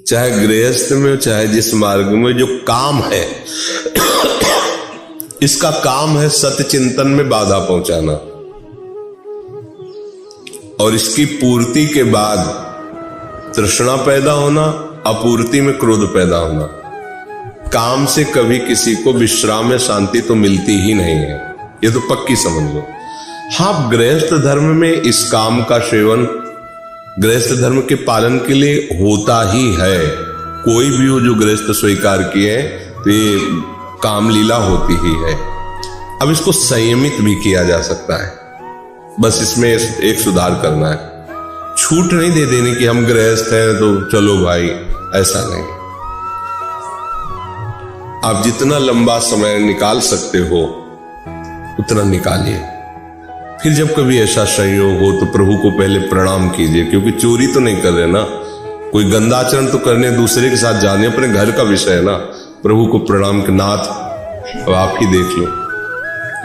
चाहे गृहस्थ में चाहे जिस मार्ग में, जो काम है इसका काम है सत्य चिंतन में बाधा पहुंचाना, और इसकी पूर्ति के बाद तृष्णा पैदा होना, अपूर्ति में क्रोध पैदा होना। काम से कभी किसी को विश्राम में शांति तो मिलती ही नहीं है, ये तो पक्की समझ लो। हाँ, गृहस्थ धर्म में इस काम का सेवन गृहस्थ धर्म के पालन के लिए होता ही है। कोई भी हो जो गृहस्थ स्वीकार किए तो ये काम लीला होती ही है। अब इसको संयमित भी किया जा सकता है, बस इसमें एक सुधार करना है। छूट नहीं दे देने की हम गृहस्थ हैं तो चलो भाई, ऐसा नहीं। आप जितना लंबा समय निकाल सकते हो उतना निकालिए। फिर जब कभी ऐसा संयोग हो तो प्रभु को पहले प्रणाम कीजिए, क्योंकि चोरी तो नहीं कर रहे ना, कोई गंदा आचरण तो करने दूसरे के साथ जाने, अपने घर का विषय है ना। प्रभु को प्रणाम के नाथ, अब आप ही देख लो,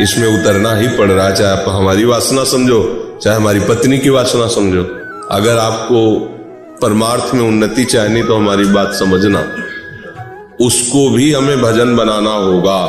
इसमें उतरना ही पड़ रहा है, चाहे आप हमारी वासना समझो चाहे हमारी पत्नी की वासना समझो। अगर आपको परमार्थ में उन्नति चाहिए तो हमारी बात समझना, उसको भी हमें भजन बनाना होगा।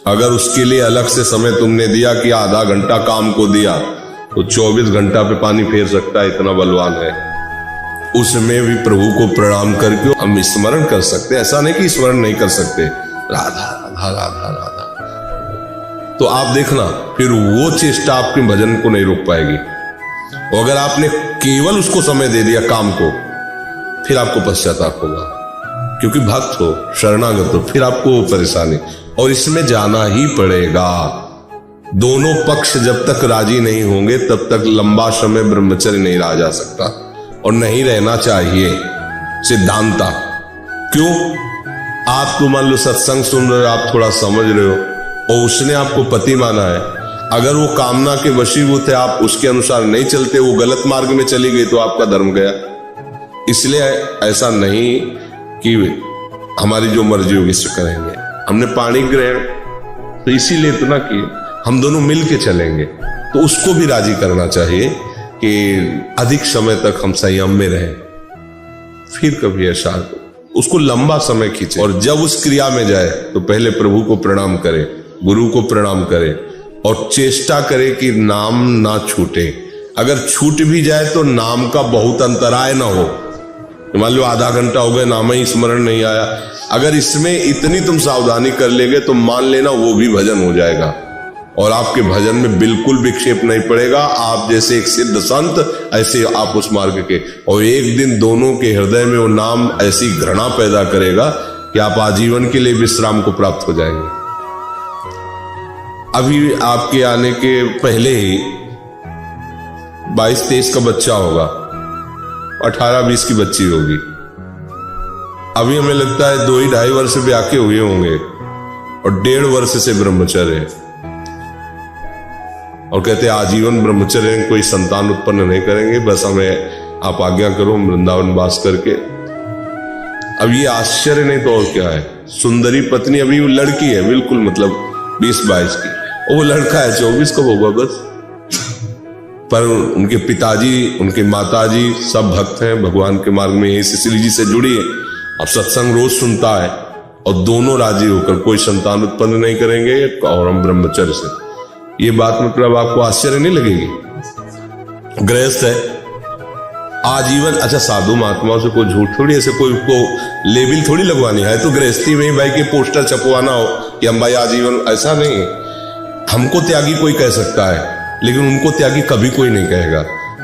अगर उसके लिए अलग से समय तुमने दिया कि आधा घंटा काम को दिया, तो 24 घंटा पे पानी फेर सकता है, इतना बलवान है। उसमें भी प्रभु को प्रणाम करके हम स्मरण कर सकते हैं, ऐसा नहीं कि स्मरण नहीं कर सकते। राधा राधा राधा राधा, तो आप देखना फिर वो चेष्टा आपके भजन को नहीं रोक पाएगी। और अगर आपने केवल उसको समय दे दिया काम को, फिर आपको पश्चाताप होगा, क्योंकि भक्त हो, शरणागत हो, फिर आपको परेशानी, और इसमें जाना ही पड़ेगा। दोनों पक्ष जब तक राजी नहीं होंगे तब तक लंबा समय ब्रह्मचर्य नहीं रहा जा सकता, और नहीं रहना चाहिए सिद्धांता। क्यों? आप तो मान लो सत्संग सुन रहे हो, आप थोड़ा समझ रहे हो, और उसने आपको पति माना है, अगर वो कामना के वशीभूत है, आप उसके अनुसार नहीं चलते, वो गलत मार्ग में चली गई, तो आपका धर्म गया। इसलिए ऐसा नहीं कि हमारी जो मर्जी होगी इससे करेंगे। हमने पाणी ग्रहण तो इसीलिए इतना कि हम दोनों मिल के चलेंगे, तो उसको भी राजी करना चाहिए कि अधिक समय तक हम संयम में रहें। फिर कभी ऐसा उसको लंबा समय खींचे, और जब उस क्रिया में जाए तो पहले प्रभु को प्रणाम करे, गुरु को प्रणाम करे, और चेष्टा करे कि नाम ना छूटे। अगर छूट भी जाए तो नाम का बहुत अंतराय ना हो। मान लो आधा घंटा हो गया, नाम ही स्मरण नहीं आया, अगर इसमें इतनी तुम सावधानी कर लेगे तो मान लेना वो भी भजन हो जाएगा, और आपके भजन में बिल्कुल विक्षेप नहीं पड़ेगा। आप जैसे एक सिद्ध संत, ऐसे आप उस मार्ग के, और एक दिन दोनों के हृदय में वो नाम ऐसी घृणा पैदा करेगा कि आप आजीवन के लिए विश्राम को प्राप्त हो जाएंगे। अभी आपके आने के पहले ही 22-23 का बच्चा होगा, 18-20 की बच्ची होगी। अभी हमें लगता है 2-2.5 वर्ष से ब्याह के हुए होंगे, और 1.5 वर्ष से ब्रह्मचर्य है, और कहते हैं आजीवन ब्रह्मचर्य, कोई संतान उत्पन्न नहीं करेंगे, बस हमें आप आज्ञा करो हम वृंदावन वास करके। अब ये आश्चर्य नहीं तो और क्या है। सुंदरी पत्नी, अभी वो लड़की है बिल्कुल, मतलब 20-22 की, और वो लड़का है 24 का होगा बस। पर उनके पिताजी, उनके माताजी सब भक्त हैं, भगवान के मार्ग में सिसिली जी से जुड़ी है, अब सत्संग रोज सुनता है, और दोनों राजी होकर कोई संतान उत्पन्न नहीं करेंगे, और हम ब्रह्मचर्य से। ये बात मतलब आपको आश्चर्य नहीं लगेगी? गृहस्थ है आजीवन, अच्छा साधु महात्माओं से कोई झूठ थोड़ी, ऐसे कोई को लेबिल थोड़ी लगवानी है, तो गृहस्थी में ही भाई के पोस्टर छपवाना हो कि हम भाई आजीवन, ऐसा नहीं। हमको त्यागी कोई कह सकता है, लेकिन उनको त्यागी कभी कोई नहीं कहेगा,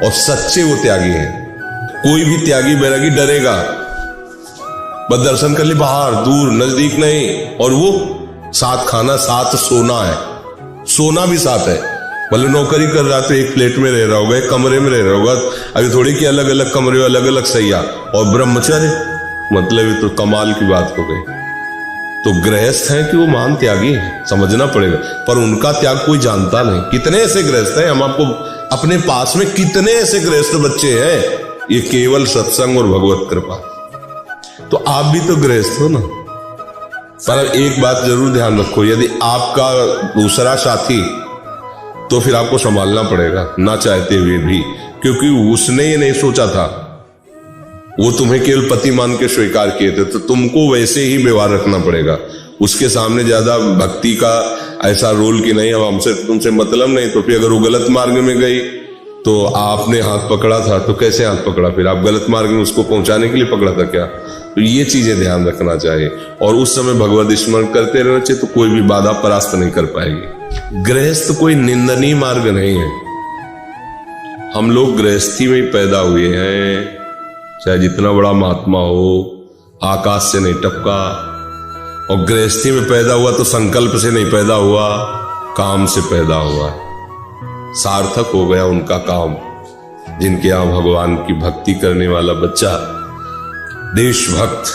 और सच्चे वो त्यागी हैं। कोई भी त्यागी बैरागी डरेगा, बस दर्शन कर ले बाहर, दूर नजदीक नहीं, और वो साथ खाना साथ सोना है, सोना भी साथ है। मतलब नौकरी कर रहा तो एक फ्लैट में रह रहा होगा, एक कमरे में रह रहा होगा, अभी थोड़ी कि अलग अलग कमरे, अलग अलग सैया, और ब्रह्मचर्य, मतलब ये तो कमाल की बात हो गई। तो गृहस्थ हैं कि वो महान त्यागी है, समझना पड़ेगा, पर उनका त्याग कोई जानता नहीं। कितने ऐसे गृहस्थ हैं, हम आपको अपने पास में कितने ऐसे गृहस्थ बच्चे हैं, ये केवल सत्संग और भगवत कृपा। तो आप भी तो गृहस्थ हो ना। पर एक बात जरूर ध्यान रखो, यदि आपका दूसरा साथी, तो फिर आपको संभालना पड़ेगा ना चाहते हुए भी, क्योंकि उसने ये नहीं सोचा था, वो तुम्हें केवल पति मान के स्वीकार किए थे, तो तुमको वैसे ही व्यवहार रखना पड़ेगा। उसके सामने ज्यादा भक्ति का ऐसा रोल कि नहीं अब हमसे तुमसे मतलब नहीं, तो फिर अगर वो गलत मार्ग में गई तो आपने हाथ पकड़ा था तो कैसे हाथ पकड़ा, फिर आप गलत मार्ग में उसको पहुंचाने के लिए पकड़ा था क्या? तो ये चीजें ध्यान रखना चाहिए और उस समय भगवत स्मरण करते रहना चाहिए, तो कोई भी बाधा परास्त नहीं कर पाएगी। गृहस्थ कोई निंदनीय मार्ग नहीं है। हम लोग गृहस्थी में ही पैदा हुए हैं, चाहे जितना बड़ा महात्मा हो, आकाश से नहीं टपका। और गृहस्थी में पैदा हुआ तो संकल्प से नहीं पैदा हुआ, काम से पैदा हुआ। सार्थक हो गया उनका काम, जिनके यहां भगवान की भक्ति करने वाला बच्चा, देशभक्त,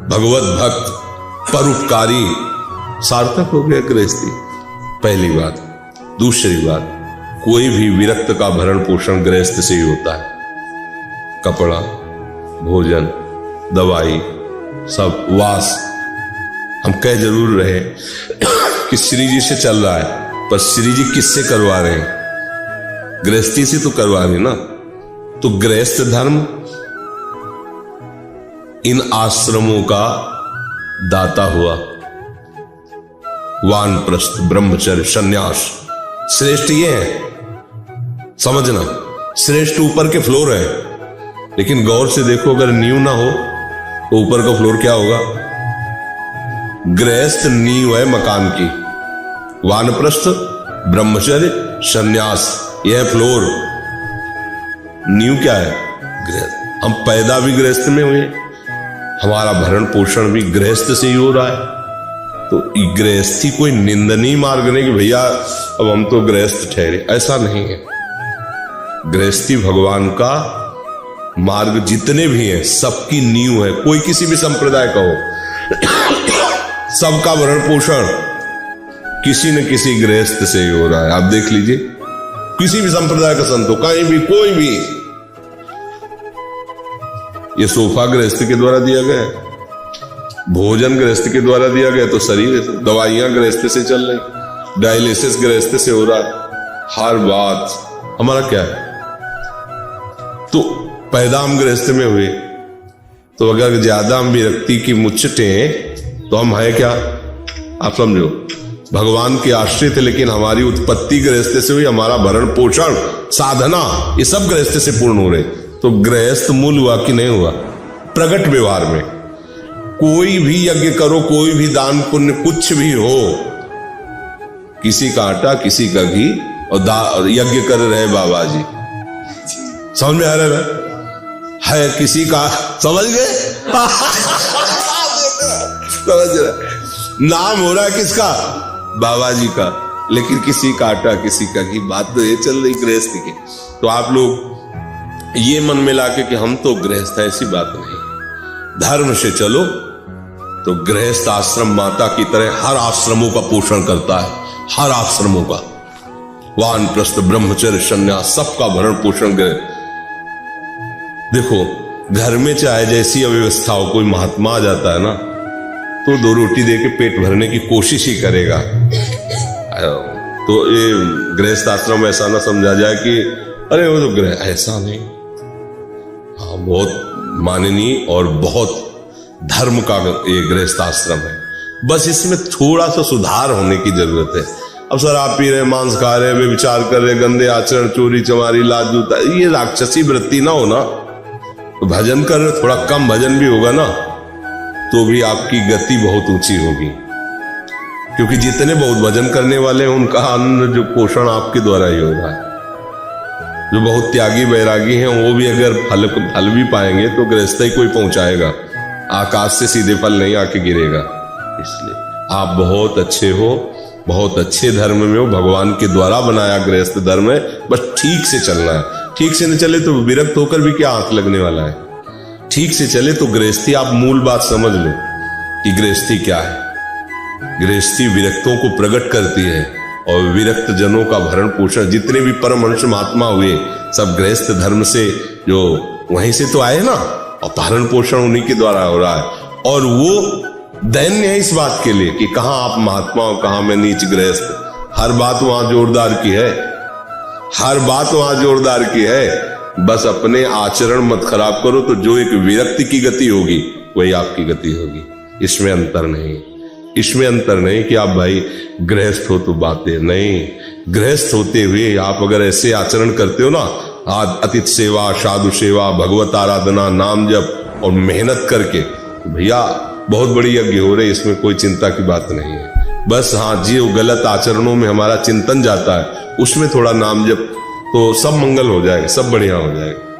भगवत भक्त, परोपकारी, सार्थक हो गया गृहस्थी। पहली बात। दूसरी बात, कोई भी विरक्त का भरण पोषण गृहस्थ से ही होता है। कपड़ा, भोजन, दवाई, सब, वास। हम कह जरूर रहे कि श्री जी से चल रहा है, पर श्री जी किससे करवा रहे हैं? गृहस्थी से तो करवा रहे ना। तो गृहस्थ धर्म इन आश्रमों का दाता हुआ। वानप्रस्थ, ब्रह्मचर्य, संन्यास श्रेष्ठ ये है, समझना। श्रेष्ठ ऊपर के फ्लोर है, लेकिन गौर से देखो, अगर नींव ना हो तो ऊपर का फ्लोर क्या होगा? गृहस्थ नींव है मकान की, वानप्रस्थ, ब्रह्मचर्य, संन्यास, यह फ्लोर। नींव क्या है? गृहस्थ। हम पैदा भी गृहस्थ में हुए, हमारा भरण पोषण भी गृहस्थ से ही हो रहा है। तो गृहस्थी कोई निंदनीय मार्ग नहीं कि भैया अब हम तो गृहस्थ ठहरे, ऐसा नहीं है। गृहस्थी भगवान का मार्ग जितने भी हैं सबकी नींव है। कोई किसी भी संप्रदाय का हो, सबका भरण पोषण किसी न किसी गृहस्थ से ही हो रहा है। आप देख लीजिए, किसी भी संप्रदाय का संत हो, कहीं भी, कोई भी। ये सोफा गृहस्थ के द्वारा दिया गया है, भोजन गृहस्थ के द्वारा दिया गया, तो शरीर, दवाइयां गृहस्थ से चल रही, डायलिसिस गृहस्थ से हो रहा है। हर बात हमारा क्या है? तो पैदा हम गृहस्थ में हुए, तो अगर ज्यादा हम विरक्ति की मुचटें तो हम है क्या? आप समझो, भगवान के आश्रित, लेकिन हमारी उत्पत्ति गृहस्थ से हुई, हमारा भरण पोषण, साधना, ये सब गृहस्थ से पूर्ण हो रहे। तो गृहस्थ मूल हुआ कि नहीं हुआ? प्रगट व्यवहार में कोई भी यज्ञ करो, कोई भी दान पुण्य कुछ भी हो, किसी का आटा, किसी का घी, और यज्ञ कर रहे बाबा जी, समझ में आ रहा है? किसी का, समझ गए? समझ रहे? नाम हो रहा है किसका? बाबा जी का, लेकिन किसी का आटा, किसी का घी। बात तो ये चल रही गृहस्थी की। तो आप लोग ये मन में लाके कि हम तो गृहस्थ हैं, ऐसी बात नहीं। धर्म से चलो तो गृहस्थ आश्रम माता की तरह हर आश्रमों का पोषण करता है, हर आश्रमों का। वानप्रस्थ, ब्रह्मचर्य, संन्यास, सबका भरण पोषण करे। देखो, घर में चाहे जैसी अव्यवस्था हो, कोई महात्मा आ जाता है ना, तो 2 रोटी दे के पेट भरने की कोशिश ही करेगा। तो ये गृहस्थ आश्रम ऐसा ना समझा जाए कि अरे वो तो गृह, ऐसा नहीं। हाँ, बहुत माननीय और बहुत धर्म का ये गृहस्थ आश्रम है। बस इसमें थोड़ा सा सुधार होने की जरूरत है। अब सर आप पी रहे, मांस खा रहे, वे विचार कर रहे, गंदे आचरण, चोरी चमारी, लाज जूता, ये राक्षसी वृत्ति ना हो ना, तो भजन कर रहे, थोड़ा कम भजन भी होगा ना, तो भी आपकी गति बहुत ऊंची होगी। क्योंकि जितने बहुत भजन करने वाले हैं, उनका अन्न जो पोषण आपके द्वारा ही हो रहा है। जो बहुत त्यागी बैरागी हैं, वो भी अगर फल भी पाएंगे तो गृहस्थ ही कोई पहुंचाएगा, आकाश से सीधे फल नहीं आके गिरेगा। इसलिए आप बहुत अच्छे हो, बहुत अच्छे धर्म में हो, भगवान के द्वारा बनाया गृहस्थ धर्म है। बस ठीक से चलना है। ठीक से नहीं चले तो विरक्त होकर भी क्या हाथ लगने वाला है? ठीक से चले तो गृहस्थी, आप मूल बात समझ लो कि गृहस्थी क्या है। गृहस्थी विरक्तों को प्रकट करती है, और विरक्त जनों का भरण पोषण, जितने भी परमहंस महात्मा हुए सब गृहस्थ धर्म से, जो वहीं से तो आए ना, और भरण पोषण उन्हीं के द्वारा हो रहा है। और वो दैन्य है इस बात के लिए कि कहां आप महात्मा हो, कहां मैं नीच गृहस्थ। हर बात वहां जोरदार की है, हर बात वहां जोरदार की है। बस अपने आचरण मत खराब करो, तो जो एक विरक्ति की गति होगी वही आपकी गति होगी। इसमें अंतर नहीं, इसमें अंतर नहीं कि आप भाई गृहस्थ हो तो बातें नहीं, गृहस्थ होते हुए आप अगर ऐसे आचरण करते हो ना, अतिथि सेवा, साधु सेवा, भगवत आराधना, नाम जप और मेहनत करके, तो भैया बहुत बड़ी यज्ञ हो रही, इसमें कोई चिंता की बात नहीं है। बस हाँ जी, वो गलत आचरणों में हमारा चिंतन जाता है, उसमें थोड़ा नाम जप, तो सब मंगल हो जाएगा, सब बढ़िया हो जाएगा।